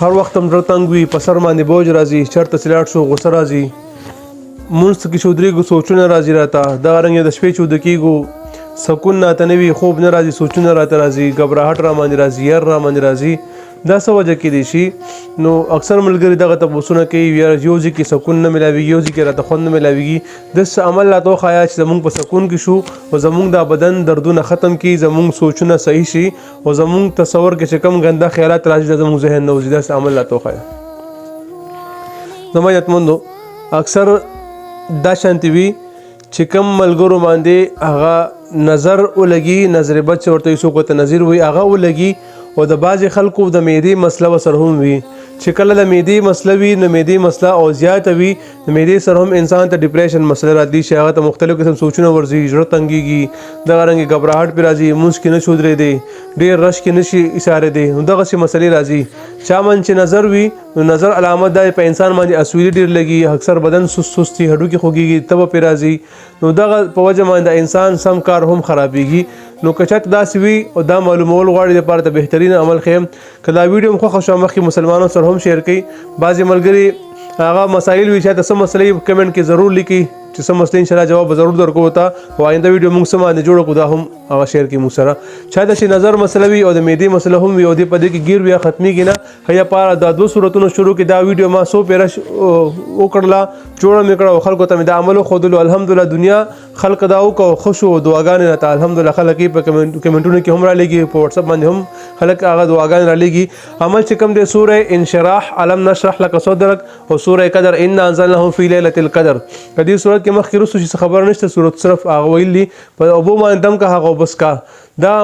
هر وخت هم زړه تنګ وي، په سر باندې بوج راځي، چېرته چې لاړ شو غوسه راځي، مونځ کې چې ودرېږو سوچونه راځي راته، دغه رنګ د شپې چې وده کېږو سکون راته نه وي، خوب نه راځي، سوچونه راته راځي، ګبراهټ را باندې راځي، ير را باندې راځي. دا څه وجه کېدای شي؟ نو اکثر ملګري دغه تپوسونه کوي یاره یو ځای کې سکون نه میلاویږي، یو ځای کې راته خوند نه میلاویږي. داسې عمل راته وښایه چې زمونږ په سکون کې شو او زمونږ دا بدن دردونه ختم کړي، زمونږ سوچونه صحیح شي او زمونږ تصور کې چې کم ګنده خیالات راځي دا زمونږ ذهن نه وځي. داسې عمل راته وښایه. زما عزتمندو اکثر دا شانتي وي چې کم ملګرو باندې هغه نظر ولګي، نظر بد چې ورته څوک ورته نظر وي هغه ولګي، او د بعضې خلکو د معدې مسله ورسره هم وي چې کله د معدې مسله وي نو معدې مسله او زیاته وي د معدې سره هم انسان ته ډپریشن مسله راځي چې هغه ته مختلف قسم سوچونه ورځي، زړه تنګېږي، دغه رنګې ګبراهټ پرې راځي، مونځ کې نه شي ودرېدی، ډېر رش کې نه شي ایسارېدی، نو دغسې مسلې راځي. چا من چې نظر وي نو نظر علامت دا په انسان باندې اسویلي ډېر لګي، اکثر بدن سستي، هډوکي خوږېږي، تبه پرې راځي، نو دغه په وجه باندې د انسان سم کار هم خرابېږي. نو که چاته داسې وي او دا معلومول غواړي دپاره د بهترین عمل ښیم که دا ویډیو هم خوښه شوه مخکې مسلمانانو سره هم شیر کړئ. بعضې ملګري هغه مسایل وي چاته څه مسلې کمنټ کې ضرور لیکي چې څه مسلې انشاءالله جواب به ضرور درکو ورته، او آینده ویډیو موږ څه باندې جوړه کړو دا هم هغه شیر کړي موږ سره. چاته چې نظر مسله وي او د معدې مسله هم وي او دې په دې کې ګیر وي یا ختمېږي نه، هیا پاره دا 2 صورتونه شروع کړي. دا ویډیو ما 100 پیره وکړله، جوړه مې کړه او خلکو ته مې دا عمل وښودلو. الحمدلله دنیا خلق دا وکړو، ښه شو، دعاګانې راته الحمدلله خلک یې په کمنټونو کې هم رالیږي، په وټساپ باندې هم خلک هغه دعاګانې رالیږي. عمل چې کوم دی سوره انشراح، علم نشرح لك صدرك، او سوره قدر انا انزلناه في ليله القدر. په دې صورت کې مخکې رسو چې خبر نشته، صورت صرف هغه ویلي په اوبو باندې دم کا هغه بس کا دا